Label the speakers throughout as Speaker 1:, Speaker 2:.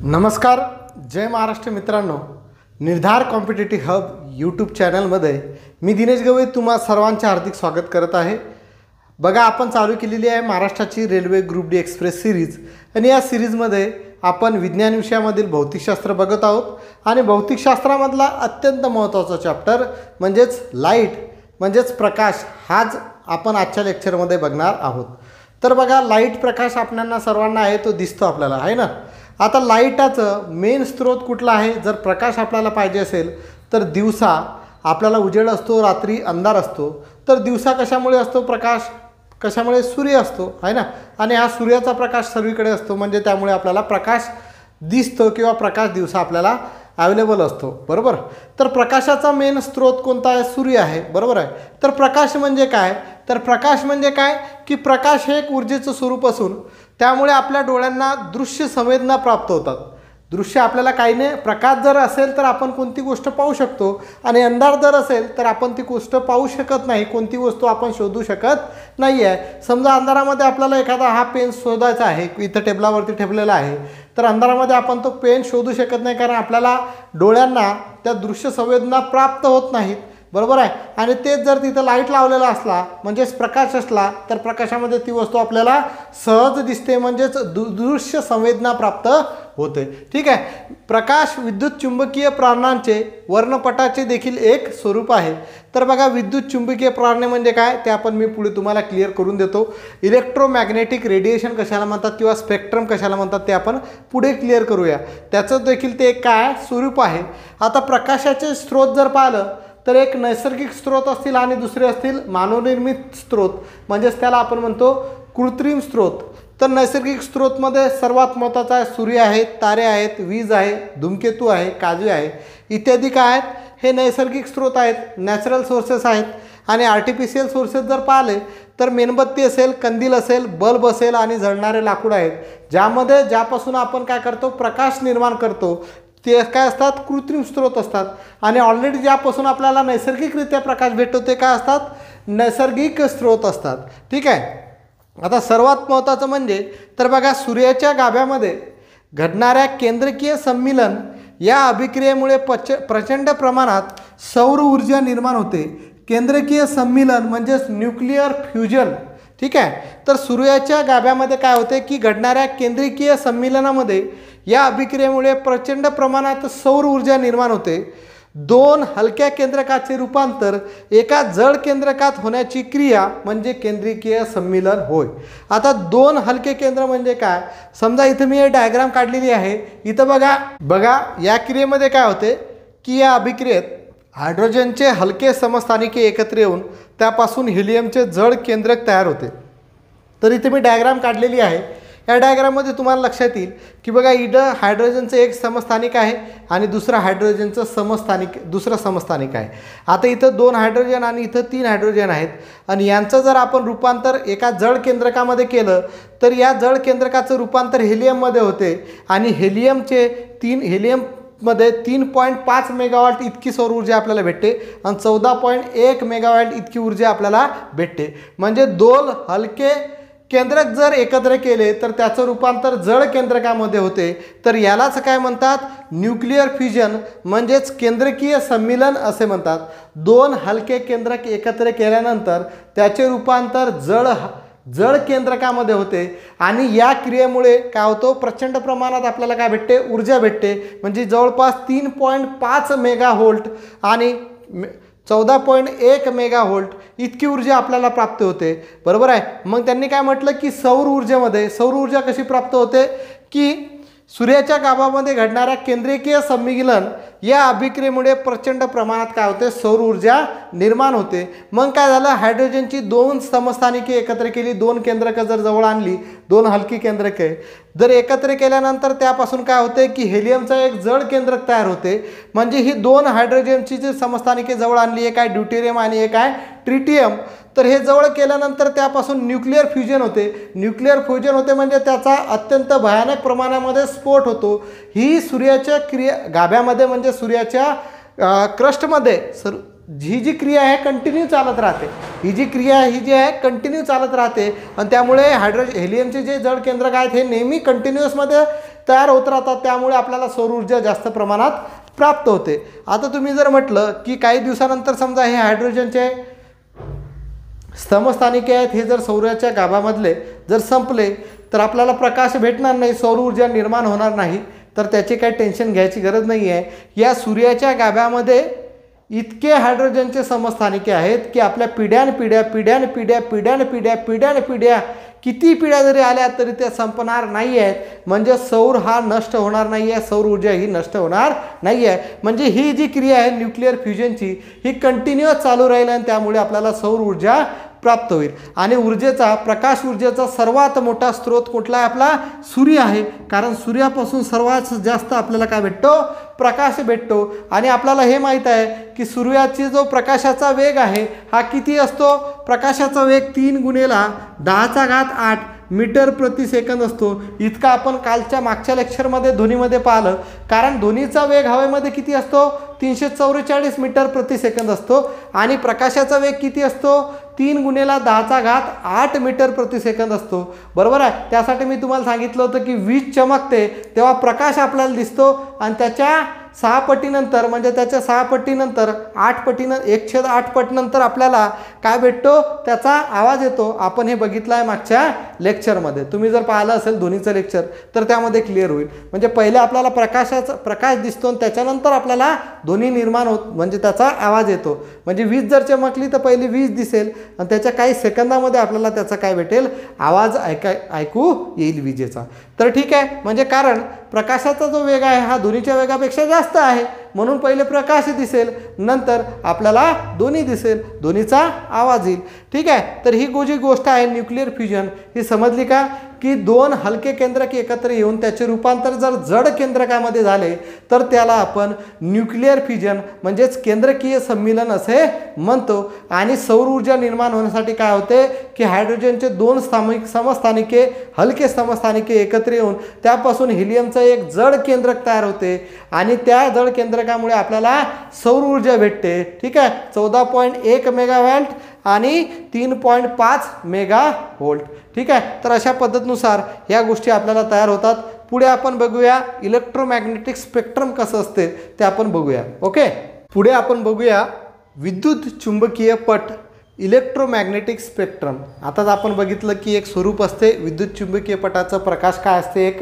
Speaker 1: नमस्कार, जय महाराष्ट्र मित्रांनो. निर्धार कॉम्पिटिटिव्ह हब यूट्यूब चॅनलमध्ये मी दिनेश गवई तुम्हा सर्वांचे हार्दिक स्वागत करत आहे. बघा, आपण चालू केलेली आहे महाराष्ट्राची railway group D express series आणि या सिरीजमध्ये आपण विज्ञान विषयामधील भौतिकशास्त्र बघत आहोत आणि भौतिकशास्त्रामधला अत्यंत महत्त्वाचा चॅप्टर म्हणजेच लाईट म्हणजेच प्रकाश हाच आपण आजच्या लेक्चरमध्ये बघणार आहोत. तर बघा, लाईट प्रकाश आपल्याला सर्वांना आहे तो दिसतो आपल्याला, आहे ना. आता लाईटाचं मेन स्रोत कुठला आहे? जर प्रकाश आपल्याला पाहिजे असेल तर दिवसा आपल्याला उजेड असतो, रात्री अंधार असतो. तर दिवसा कशामुळे असतो प्रकाश? कशामुळे? सूर्य असतो, आहे ना. आणि हा सूर्याचा प्रकाश सर्वीकडे असतो, म्हणजे त्यामुळे आपल्याला प्रकाश दिसतो किंवा प्रकाश दिवसा आपल्याला अवेलेबल असतो, बरोबर. तर प्रकाशाचा मेन स्रोत कोणता आहे? सूर्य आहे, बरोबर आहे. तर प्रकाश म्हणजे काय? तर प्रकाश म्हणजे काय की प्रकाश हे एक ऊर्जेचं स्वरूप असून त्यामुळे आपल्या डोळ्यांना दृश्य संवेदना प्राप्त होतात. दृश्य आपल्याला काही नाही, प्रकाश जर असेल तर आपण कोणती गोष्ट पाहू शकतो आणि अंधार जर असेल तर आपण ती गोष्ट पाहू शकत नाही, कोणती वस्तू आपण शोधू शकत नाही आहे. समजा अंधारामध्ये आपल्याला एखादा हा पेन शोधायचा आहे, इथं टेबलावरती ठेवलेला आहे, तर अंधारामध्ये आपण तो पेन शोधू शकत नाही, कारण आपल्याला डोळ्यांना त्या दृश्य संवेदना प्राप्त होत नाहीत, बरोबर आहे. आणि तेच जर तिथं लाईट लावलेला असला म्हणजेच प्रकाश असला तर प्रकाशामध्ये ती वस्तू आपल्याला सहज दिसते, म्हणजेच दृश्य संवेदना प्राप्त होते, ठीक आहे. प्रकाश विद्युत चुंबकीय प्रारणांचे वर्णपटाचे देखील एक स्वरूप आहे. तर बघा, विद्युत चुंबकीय प्रारणे म्हणजे काय ते आपण मी पुढे तुम्हाला क्लिअर करून देतो. इलेक्ट्रोमॅग्नेटिक रेडिएशन कशाला म्हणतात किंवा स्पेक्ट्रम कशाला म्हणतात ते आपण पुढे क्लिअर करूया. त्याचं देखील ते एक काय स्वरूप आहे. आता प्रकाशाचे स्रोत जर पाहिलं तर एक नैसर्गिक स्रोत असतील आणि दुसरे असतील मानवनिर्मित स्रोत, म्हणजेच त्याला आपण म्हणतो कृत्रिम स्रोत. तर नैसर्गिक स्रोतमध्ये सर्वात महत्त्वाचा आहे सूर्य आहे, तारे आहेत, वीज आहे, धूमकेतू आहे, काजवे आहे इत्यादी काय आहेत, हे नैसर्गिक स्रोत आहेत, नॅचरल सोर्सेस आहेत. आणि आर्टिफिशियल सोर्सेस जर पाहिले तर मेणबत्ती असेल, कंदील असेल, बल्ब असेल आणि जळणारे लाकूड आहेत, ज्यापासून आपण काय करतो? प्रकाश निर्माण करतो. ते काय असतात? कृत्रिम स्रोत असतात. आणि ऑलरेडी ज्यापासून आपल्याला नैसर्गिकरित्या प्रकाश भेटतो ते काय असतात? नैसर्गिक स्रोत असतात, ठीक आहे. आता सर्वात महत्त्वाचं म्हणजे तर बघा, सूर्याच्या गाभ्यामध्ये घडणाऱ्या केंद्रकीय सम्मिलन या अभिक्रियेमुळे प्रचंड प्रमाणात सौर ऊर्जा निर्माण होते. केंद्रकीय सम्मिलन म्हणजेच न्यूक्लिअर फ्युजन, ठीक आहे. तर सूर्याच्या गाभ्यामध्ये काय होते की घडणाऱ्या केंद्रकीय सम्मिलनामध्ये या अभिक्रियेमुळे प्रचंड प्रमाणात सौर ऊर्जा निर्माण होते. दोन हलक्या केंद्रकाचे रूपांतर एका जड केंद्रकात होण्याची क्रिया म्हणजे केंद्रकीय सम्मिलन होय. आता दोन हलके केंद्र म्हणजे काय? समजा इथं मी हे डायग्राम काढलेली आहे. इथं बघा या क्रियेमध्ये काय होते की या अभिक्रियेत हायड्रोजनचे हलके समस्थानिके एकत्र येऊन त्यापासून हिलियमचे जड केंद्रक तयार होते. तर इथे मी डायग्राम काढलेली आहे. या डायग्राममध्ये तुम्हाला लक्षात येईल की बघा, इथं हायड्रोजनचं एक समस्थानिक आहे आणि दुसरा हायड्रोजनचं दुसरं समस्थानिक आहे. आता इथं 2 हायड्रोजन आणि इथं 3 हायड्रोजन आहेत आणि यांचं जर आपण रूपांतर एका जड केंद्रकामध्ये केलं तर या जड केंद्रकाचं रूपांतर हेलियममध्ये होते आणि हेलियममध्ये 3.5 मेगावॉट इतकी सौर ऊर्जा आपल्याला भेटते आणि 14.1 मेगावॉट इतकी ऊर्जा आपल्याला भेटते. म्हणजे 2 हलके केंद्रक जर एकत्र केले तर त्याचं रूपांतर जड केंद्रकामध्ये होते. तर यालाच काय म्हणतात? न्यूक्लिअर फ्युजन म्हणजेच केंद्रकीय सम्मिलन असे म्हणतात. 2 हलके केंद्रक एकत्र केल्यानंतर त्याचे रूपांतर जड केंद्रकामध्ये होते आणि या क्रियेमुळे काय होतं? प्रचंड प्रमाणात आपल्याला काय भेटते? ऊर्जा भेटते. म्हणजे जवळपास 3.5 मेगाव्होल्ट आणि 14.1 मेगाव्होल्ट इतकी ऊर्जा आपल्याला प्राप्त होते, बरोबर आहे. मग त्यांनी काय म्हटलं की सौर ऊर्जा कशी प्राप्त होते की सूर्याच्या गाभामध्ये घडणाऱ्या केंद्रकीय सम्मिलन या अभिक्रियेमुळे प्रचंड प्रमाणात काय होते? सौर ऊर्जा निर्माण होते. मग काय झालं? हायड्रोजनची 2 समस्थानिके एकत्र केली, 2 केंद्रकं जर जवळ आणली, 2 हलकी केंद्रके जर एकत्र केल्यानंतर त्यापासून काय होते की हेलियमचा एक जड केंद्रक तयार होते. म्हणजे ही 2 हायड्रोजनची जी समस्थानिके जवळ आणली, एक आहे ड्यूटेरियम आणि एक आहे ट्रिटियम. तर हे जवळ केल्यानंतर त्यापासून न्यूक्लिअर फ्युजन होते म्हणजे त्याचा अत्यंत भयानक प्रमाणामध्ये स्फोट होतो. ही सूर्याच्या गाभ्यामध्ये म्हणजे सूर्याच्या क्रस्टमध्ये ही जी क्रिया आहे कंटिन्यू चालत राहते. ही जी आहे कंटिन्यू चालत राहते आणि त्यामुळे हेलियमचे जे जड केंद्रक आहेत हे नेहमी कंटिन्यूअसमध्ये तयार होत राहतात, त्यामुळे आपल्याला सौर ऊर्जा जास्त प्रमाणात प्राप्त होते. आता तुम्ही जर म्हटलं की काही दिवसानंतर समजा हे हायड्रोजनचे स्तंभस्थानिके आहेत हे जर सौराच्या गाभामधले जर संपले तर आपल्याला प्रकाश भेटणार नाही, सौर ऊर्जा निर्माण होणार नाही. तर त्याची काही टेन्शन घ्यायची गरज नाही आहे. या सूर्याच्या गाभ्यामध्ये इतके हायड्रोजनचे समस्थानिके आहेत की आपल्या पिढ्या किती पिढ्या जरी आल्या तरी त्या संपणार नाही आहेत. म्हणजे सौर हा नष्ट होणार नाही आहे, सौर ऊर्जा ही नष्ट होणार नाही आहे. म्हणजे ही जी क्रिया आहे न्यूक्लिअर फ्युजनची ही कंटिन्युअस चालू राहील आणि त्यामुळे आपल्याला सौर ऊर्जा प्राप्त होईल. आणि ऊर्जेचा, प्रकाश ऊर्जेचा सर्वात मोठा स्रोत कुठला आहे? आपला सूर्य आहे. कारण सूर्यापासून सर्वात जास्त आपल्याला काय भेटतो? प्रकाश भेटतो. आणि आपल्याला हे माहीत आहे की सूर्याची जो प्रकाशाचा वेग आहे हा किती असतो? प्रकाशाचा वेग 3 गुणेला 10⁸ मीटर प्रति सेकंद असतो. इतका आपण कालच्या मागच्या लेक्चरमध्ये ध्वनीमध्ये पाहिलं. कारण ध्वनीचा वेग हवेमध्ये किती असतो? 344 मीटर प्रति सेकंद असतो. आणि प्रकाशाचा वेग किती असतो? 3 गुणेला 10⁸ मीटर प्रति सेकंद असतो. बरोबर आहे. त्यासाठी मी तुम्हाला सांगितलं होतं की वीज चमकते तेव्हा प्रकाश आपल्याला दिसतो आणि त्याच्या 6 पटीनंतर म्हणजे त्याच्या 6 पटीनंतर 1/8 पट आपल्याला काय भेटतो? त्याचा आवाज येतो. आपण हे बघितलं आहे मागच्या लेक्चरमध्ये. तुम्ही जर पाहिलं असेल ध्वनीचं लेक्चर तर त्यामध्ये क्लिअर होईल. म्हणजे पहिले आपल्याला प्रकाश दिसतो आणि त्याच्यानंतर आपल्याला ध्वनी निर्माण होत म्हणजे त्याचा आवाज येतो. म्हणजे वीज जर चमकली तर पहिली वीज दिसेल आणि त्याच्या काही सेकंदामध्ये आपल्याला त्याचा काय भेटेल? आवाज ऐकू येईल विजेचा. तर ठीक आहे. म्हणजे कारण प्रकाशाचा जो वेग आहे हा ध्वनीच्या वेगापेक्षा जास्त आहे म्हणून पहिले प्रकाश दिसेल, नंतर आपल्याला ध्वनी दिसेल, ध्वनीचा आवाज येईल. ठीक आहे. तर ही जी गोष्ट आहे न्यूक्लिअर फ्युजन ही समजली का? की 2 हलके केंद्रक एकत्र येऊन त्याचे रूपांतर जर जड केंद्रकामध्ये झाले तर त्याला आपण न्यूक्लिअर फ्युजन म्हणजेच केंद्रकीय सम्मिलन असे म्हणतो. आणि सौर ऊर्जा निर्माण होण्यासाठी काय होते की हायड्रोजनचे 2 समस्थानिके, हलके समस्थानिके एकत्र येऊन त्यापासून हिलियमचं एक जड केंद्रक तयार होते आणि त्या जड केंद्रकामुळे आपल्याला सौर ऊर्जा भेटते. ठीक आहे. 14.1 मेगावॉल्ट आणि 3.5 मेगावोल्ट. ठीक आहे. तर अशा पद्धतीनुसार ह्या गोष्टी आपल्याला तयार होतात. पुढे आपण बघूया इलेक्ट्रोमॅग्नेटिक स्पेक्ट्रम कसं असते ते आपण बघूया. ओके. पुढे आपण बघूया विद्युत चुंबकीय पट, इलेक्ट्रोमॅग्नेटिक स्पेक्ट्रम. आताच आपण बघितलं की एक स्वरूप असते विद्युत चुंबकीय पटाचं, प्रकाश काय असते? एक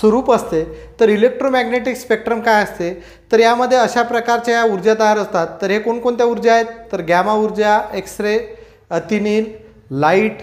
Speaker 1: स्वरूप असते. तर इलेक्ट्रोमॅग्नेटिक स्पेक्ट्रम काय असते? तर यामध्ये अशा प्रकारच्या ऊर्जा तयार असतात. तर हे कोणकोणत्या ऊर्जा आहेत? तर गॅमा ऊर्जा, एक्सरे, अतिनील, लाईट,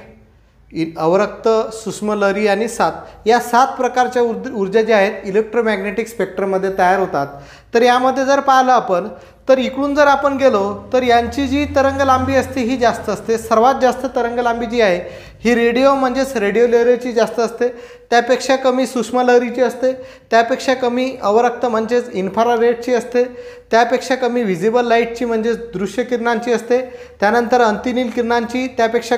Speaker 1: अवरक्त, सूक्ष्मलहरी आणि 7 या 7 प्रकारच्या ऊर्जा ज्या आहेत इलेक्ट्रोमॅग्नेटिक स्पेक्ट्रममध्ये तयार होतात. तर यामध्ये जर पाहिलं आपण तर इकडून जर आपण गेलो तर यांची जी तरंग लांबी असते ही जास्त असते. सर्वात जास्त तरंग लांबी जी आहे ही रेडिओ म्हणजेच रेडिओ लहरीची जास्त असते. त्यापेक्षा कमी सूक्ष्मलहरीची असते. त्यापेक्षा कमी अवरक्त म्हणजेच इन्फ्रारेडची असते. त्यापेक्षा कमी व्हिजिबल लाईटची म्हणजेच दृश्य किरणांची असते. त्यानंतर अंतिनील किरणांची त्यापेक्षा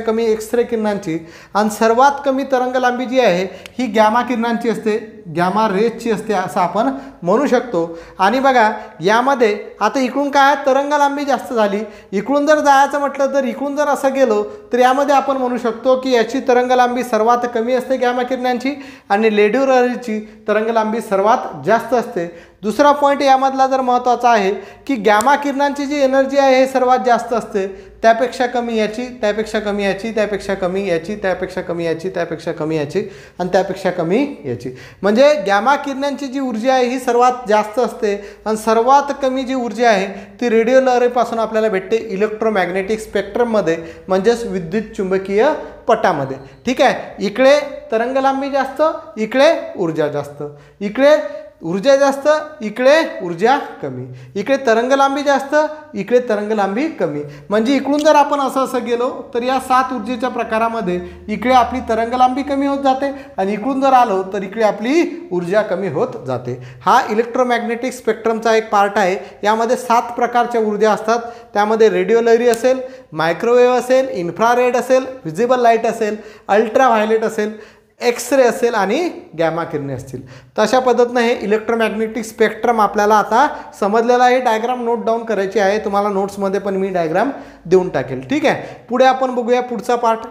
Speaker 1: कमी एक्सरे किरणांची. आणि सर्वात कमी तरंग लांबी जी आहे ही गॅमा किरणांची असते, गॅमा रेजची असते असं आपण म्हणू शकतो. आणि बघा यामध्ये आता इकडून काय तरंग लांबी जास्त झाली, इकडून जर जायचं म्हटलं तर इकडून जर असं गेलो तर यामध्ये आपण म्हणू शकतो की याची तरंग लांबी सर्वात कमी असते गॅमा किरणांची आणि रेडिओ लहरीची तरंग लांबी सर्वात जास्त असते. दुसरा पॉईंट यामधला जर महत्त्वाचा आहे की गॅमा किरणांची जी एनर्जी आहे हे सर्वात जास्त असते. त्यापेक्षा कमी याची, त्यापेक्षा कमी याची, त्यापेक्षा कमी याची, त्यापेक्षा कमी याची, त्यापेक्षा कमी याची आणि त्यापेक्षा कमी याची. म्हणजे गॅमा किरणांची जी ऊर्जा आहे ही सर्वात जास्त असते आणि सर्वात कमी जी ऊर्जा आहे ती रेडिओ लहरीपासून आपल्याला भेटते इलेक्ट्रोमॅग्नेटिक स्पेक्ट्रममध्ये म्हणजेच विद्युत चुंबकीय पटामध्ये. ठीक आहे. इकडे तरंग लांबी जास्त, इकडे ऊर्जा जास्त. इकडे ऊर्जा जास्त, इकडे ऊर्जा कमी. इकडे तरंग लांबी जास्त, इकडे तरंग लांबी कमी. म्हणजे इकडून जर आपण असं गेलो तर या 7 ऊर्जेच्या प्रकारामध्ये इकडे आपली तरंग लांबी कमी होत जाते आणि इकडून जर आलो तर इकडे आपली ऊर्जा कमी होत जाते. हा इलेक्ट्रोमॅग्नेटिक स्पेक्ट्रमचा एक पार्ट आहे. यामध्ये 7 प्रकारच्या ऊर्जा असतात. त्यामध्ये रेडिओ लहरी असेल, मायक्रोवेव्ह असेल, इन्फ्रारेड असेल, व्हिजिबल लाईट असेल, अल्ट्राव्हायलेट असेल, एक्सरे असेल आणि गॅमा किरणे असतील. तर अशा पद्धतीनं हे इलेक्ट्रोमॅग्नेटिक स्पेक्ट्रम आपल्याला आता समजलेला आहे. डायग्राम नोट डाऊन करायची आहे. तुम्हाला नोट्समध्ये पण मी डायग्राम देऊन टाकेल. ठीक आहे. पुढे आपण बघूया पुढचा पार्ट.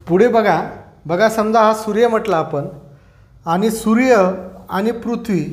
Speaker 1: पुढे बघा समजा हा सूर्य म्हटला आपण आणि सूर्य आणि पृथ्वी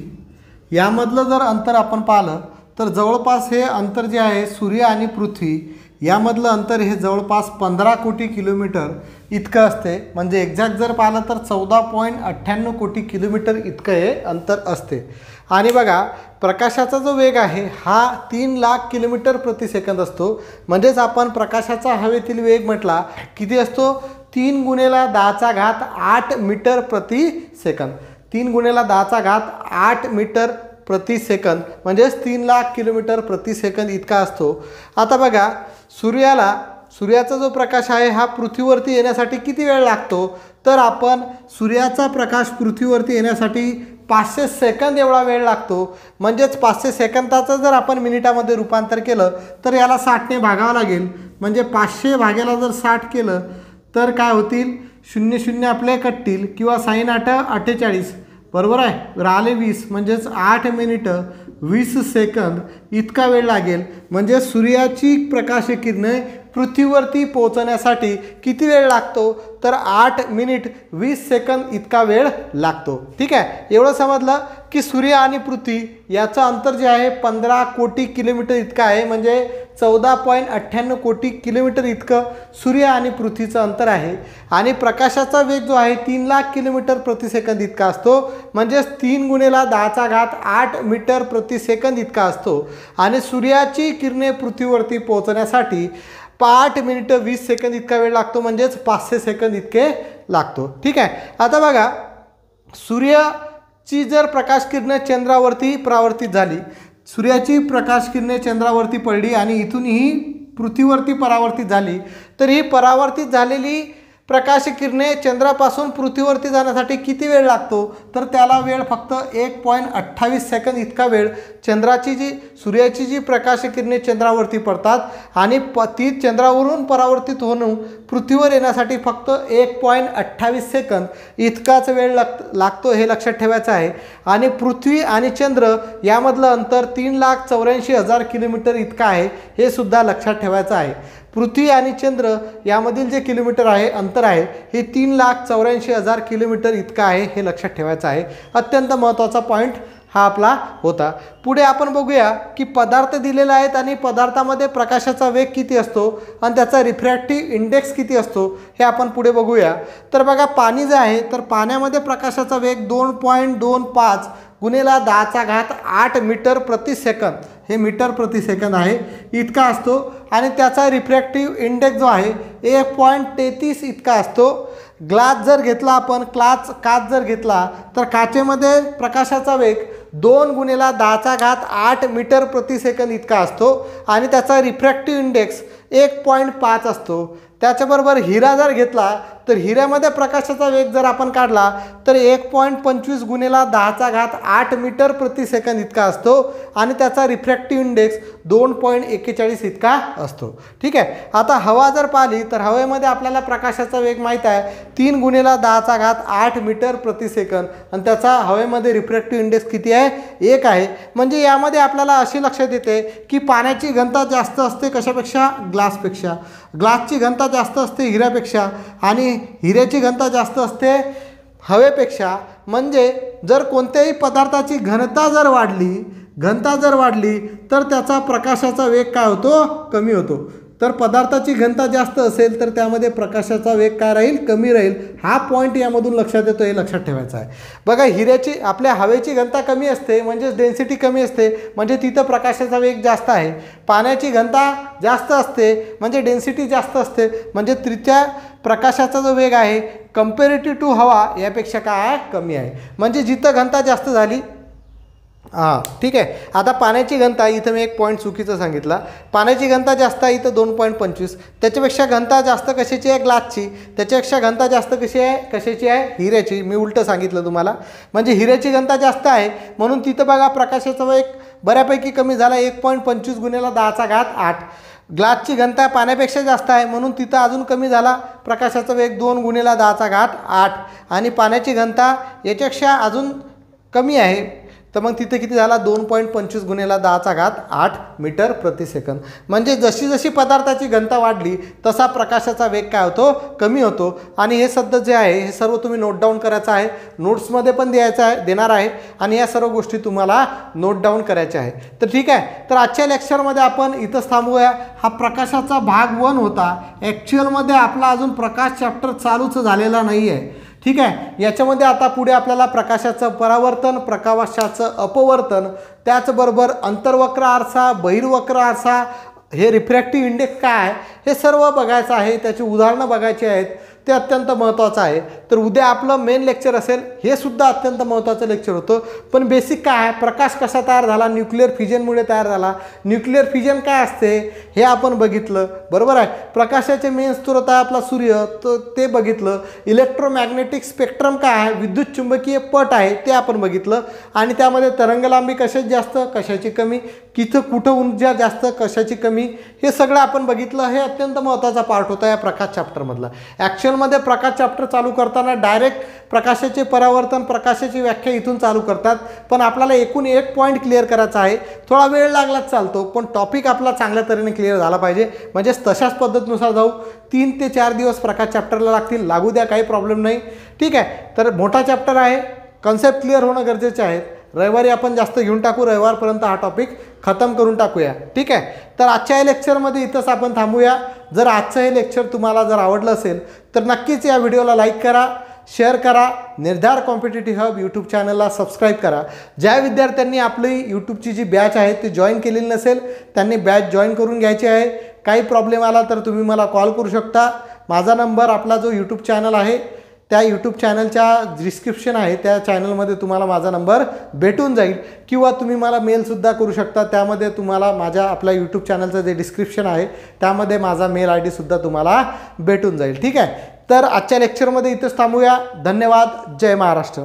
Speaker 1: यामधलं जर अंतर आपण पाहिलं तर जवळपास हे अंतर जे आहे सूर्य आणि पृथ्वी यामधलं अंतर हे जवळपास 15 कोटी किलोमीटर इतकं असते. म्हणजे एक्झॅक्ट जर पाहिलं तर 14.98 कोटी किलोमीटर इतकं हे अंतर असते. आणि बघा प्रकाशाचा जो वेग आहे हा 3 लाख किलोमीटर प्रति सेकंद असतो. म्हणजेच आपण प्रकाशाचा हवेतील वेग म्हटला किती असतो 3 × 10⁸ मीटर प्रति सेकंद. 3 × 10⁸ मीटर प्रति सेकंद म्हणजेच 3 लाख किलोमीटर प्रति सेकंद इतका असतो. आता बघा सूर्याचा जो प्रकाश आहे हा पृथ्वीवरती येण्यासाठी किती वेळ लागतो तर आपण सूर्याचा प्रकाश पृथ्वीवरती येण्यासाठी 500 सेकंद एवढा वेळ लागतो. म्हणजेच 500 सेकंदाचं जर आपण मिनिटामध्ये रूपांतर केलं तर याला 60ने भागावं लागेल. म्हणजे 500 भाग्याला जर 60 केलं तर काय होतील 00 आपले कटतील किंवा sin 8 48 बरोबर आहे राहिले 20 म्हणजेच 8 मिनिटं 20 सेकंद इतका वेळ लागेल. म्हणजे सूर्याची प्रकाश किरणे पृथ्वीवरती पोहोचण्यासाठी किती वेळ लागतो तर 8 मिनिट 20 सेकंद इतका वेळ लागतो. ठीक आहे एवढं समजलं की सूर्य आणि पृथ्वी याचं अंतर जे आहे 15 कोटी किलोमीटर इतकं आहे. म्हणजे 14.98 कोटी किलोमीटर इतकं सूर्य आणि पृथ्वीचं अंतर आहे. आणि प्रकाशाचा वेग जो आहे 3 लाख किलोमीटर प्रति सेकंद इतका असतो. म्हणजेच 3 × 10⁸ मीटर प्रति सेकंद इतका असतो. आणि सूर्याची किरणे पृथ्वीवरती पोहोचण्यासाठी 8 मिनिटं 20 सेकंद इतका वेळ लागतो. म्हणजेच 500 सेकंद इतके लागतो. ठीक आहे आता बघा सूर्याची जर प्रकाश किरणे चंद्रावरती परावर्तित झाली सूर्याची प्रकाश किरणे चंद्रावरती पडली आणि इथून ही पृथ्वीवरती परावर्तित झाली तर ही परावर्तित झालेली प्रकाश किरणे चंद्रापासून पृथ्वीवरती जाण्यासाठी किती वेळ लागतो तर त्याला वेळ फक्त 1.28 सेकंद इतका वेळ सूर्याची जी प्रकाश किरणे चंद्रावरती पडतात आणि ती चंद्रावरून परावर्तित होऊन पृथ्वीवर येण्यासाठी फक्त 1.28 सेकंद इतकाच वेळ लागतो हे लक्षात ठेवायचं आहे. आणि पृथ्वी आणि चंद्र यामधलं अंतर 3,84,000 किलोमीटर इतका आहे हे सुद्धा लक्षात ठेवायचं आहे. पृथ्वी आणि चंद्र यामधील जे किलोमीटर आहे अंतर आहे हे 3,84,000 किलोमीटर इतका आहे हे लक्षात ठेवायचं आहे. अत्यंत महत्त्वाचा पॉईंट हा आपला होता. पुढे आपण बघूया की पदार्थ दिलेले आहेत आणि पदार्थामध्ये प्रकाशाचा वेग किती असतो आणि त्याचा रिफ्रॅक्टिव्ह इंडेक्स किती असतो हे आपण पुढे बघूया. तर बघा पाणी जे आहे तर पाण्यामध्ये प्रकाशाचा वेग 2.25 × 10⁸ मीटर प्रति सेकंद हे मीटर प्रति सेकंद आहे इतका असतो. आणि त्याचा रिफ्रॅक्टिव्ह इंडेक्स जो आहे 1.33 इतका असतो. ग्लास जर घेतला आपण काच जर घेतला तर काचेमध्ये प्रकाशाचा वेग 2 × 10⁸ मीटर प्रति सेकंद इतका असतो आणि त्याचा रिफ्रॅक्टिव्ह इंडेक्स 1.5 असतो. त्याच्याबरोबर हिरा जर घेतला तर हिऱ्यामध्ये प्रकाशाचा वेग जर आपण काढला तर 1.25 × 10⁸ मीटर प्रति सेकंद इतका असतो आणि त्याचा रिफ्रॅक्टिव्ह इंडेक्स 2.41 इतका असतो. ठीक आहे आता हवा जर पाहिली तर हवेमध्ये आपल्याला प्रकाशाचा वेग माहीत आहे 3 × 10⁸ मीटर प्रति सेकंद आणि त्याचा हवेमध्ये रिफ्रॅक्टिव्ह इंडेक्स किती आहे 1 आहे. म्हणजे यामध्ये आपल्याला अशी लक्षात येते की पाण्याची घनता जास्त असते कशापेक्षा ग्लासपेक्षा. ग्लासची घनता जास्त असते हिऱ्यापेक्षा आणि हिऱ्याची घनता जास्त असते हवेपेक्षा. म्हणजे जर कोणत्याही पदार्थाची घनता जर वाढली तर त्याचा प्रकाशाचा वेग काय होतो कमी होतो. तर पदार्थाची घनता जास्त असेल तर त्यामध्ये प्रकाशाचा वेग काय राहील कमी राहील. हा पॉईंट यामधून लक्षात येतो हे लक्षात ठेवायचं आहे. बघा हिऱ्याची आपल्या हवेची घनता कमी असते म्हणजे डेन्सिटी कमी असते म्हणजे तिथं प्रकाशाचा वेग जास्त आहे. पाण्याची घनता जास्त असते म्हणजे डेन्सिटी जास्त असते म्हणजे तिच्या प्रकाशाचा जो वेग आहे कंपॅरेटिव्ह टू हवा यापेक्षा काय कमी आहे. म्हणजे जिथं घनता जास्त झाली ठीक आहे. आता पाण्याची घनता इथं मी एक पॉईंट चुकीचं सांगितला. पाण्याची घनता जास्त आहे इथं 2.25. त्याच्यापेक्षा घनता जास्त कशाची आहे ग्लासची. त्याच्यापेक्षा घनता जास्त कशाची आहे हिऱ्याची. मी उलटं सांगितलं तुम्हाला. म्हणजे हिऱ्याची घनता जास्त आहे म्हणून तिथं बघा प्रकाशाचा वेग बऱ्यापैकी कमी झाला 1.25 × 10⁸. ग्लासची घनता पाण्यापेक्षा जास्त आहे म्हणून तिथं अजून कमी झाला प्रकाशाचा वेग 2 × 10⁸. आणि पाण्याची घनता याच्यापेक्षा अजून कमी आहे तर मग तिथे किती झाला 2.25 × 10⁸ मीटर प्रति सेकंद. म्हणजे जशी जशी पदार्थाची घनता वाढली तसा प्रकाशाचा वेग काय होतो, कमी होतो. आणि हे सध्या जे आहे हे सर्व तुम्ही नोट डाऊन करायचं आहे, नोट्समध्ये पण देणार आहे आणि या सर्व गोष्टी तुम्हाला नोट डाऊन करायच्या आहे. तर ठीक आहे, तर आजच्या लेक्चरमध्ये आपण इथंच थांबूया. हा प्रकाशाचा भाग 1 होता. ॲक्च्युअलमध्ये आपला अजून प्रकाश चॅप्टर चालूच झालेला नाही आहे. ठीक आहे, याच्यामध्ये आता पुढे आपल्याला प्रकाशाचं परावर्तन, प्रकाशाचं अपवर्तन, त्याचबरोबर अंतर्वक्र आरसा, बहिर्वक्र आरसा, हे रिफ्रॅक्टिव्ह इंडेक्स काय आहे हे सर्व बघायचं आहे. त्याची उदाहरणं बघायची आहेत, ते अत्यंत महत्त्वाचं आहे. तर उद्या आपलं मेन लेक्चर असेल, हे सुद्धा अत्यंत महत्त्वाचं लेक्चर होतं. पण बेसिक काय आहे, प्रकाश कसा तयार झाला, न्यूक्लिअर फिजनमुळे तयार झाला. न्यूक्लिअर फिजन काय असते हे आपण बघितलं, बरोबर आहे. प्रकाशाचे मेन स्रोत आहे आपला सूर्य, तर ते बघितलं. इलेक्ट्रोमॅग्नेटिक स्पेक्ट्रम काय आहे, विद्युत चुंबकीय पट आहे, ते आपण बघितलं. आणि त्यामध्ये तरंगलांबी कशाची जास्त, कशाची कमी, कुठं ऊर्जा जास्त, कशाची कमी, हे सगळं आपण बघितलं. हे अत्यंत महत्त्वाचा पार्ट होता या प्रकाश चॅप्टरमधला. ॲक्च्युअलमध्ये प्रकाश चॅप्टर चालू करताना डायरेक्ट प्रकाशाचे परावर्तन, प्रकाशाची व्याख्या इथून चालू करतात. पण आपल्याला एकूण एक पॉईंट क्लिअर करायचा आहे. थोडा वेळ लागलाच चालतो, पण टॉपिक आपला चांगल्या तऱ्हेने क्लिअर झाला पाहिजे. म्हणजेच तशाच पद्धतीनुसार जाऊ. 3 ते 4 दिवस प्रकाश चॅप्टरला लागतील, लागू द्या, काही प्रॉब्लेम नाही. ठीक आहे, तर मोठा चॅप्टर आहे, कन्सेप्ट क्लिअर होणं गरजेचे आहे. रविवारी आपण जास्त घेऊन टाकू, रविवारपर्यंत हा टॉपिक खतम करून टाकूया. ठीक आहे, तर आजच्या या लेक्चरमध्ये इथंच आपण थांबूया. जर आजचं हे लेक्चर तुम्हाला जर आवडलं असेल तर नक्कीच या व्हिडिओला लाईक करा, शेअर करा. निर्धार कॉम्पिटिटिव्ह हब यूट्यूब चॅनलला सबस्क्राईब करा. ज्या विद्यार्थ्यांनी आपली यूट्यूबची जी बॅच आहे ती जॉईन केलेली नसेल त्यांनी बॅच जॉईन करून घ्यायची आहे. काही प्रॉब्लेम आला तर तुम्ही मला कॉल करू शकता. माझा नंबर, आपला जो यूट्यूब चॅनल आहे त्या यूट्यूब चॅनलच्या डिस्क्रिप्शन आहे त्या चॅनलमध्ये तुम्हाला माझा नंबर भेटून जाईल. किंवा तुम्ही मला मेलसुद्धा करू शकता, त्यामध्ये तुम्हाला आपल्या यूट्यूब चॅनलचं जे डिस्क्रिप्शन आहे त्यामध्ये माझा मेल ID सुद्धा तुम्हाला भेटून जाईल. ठीक आहे, तर आजच्या लेक्चरमध्ये इथंच थांबूया. धन्यवाद. जय महाराष्ट्र.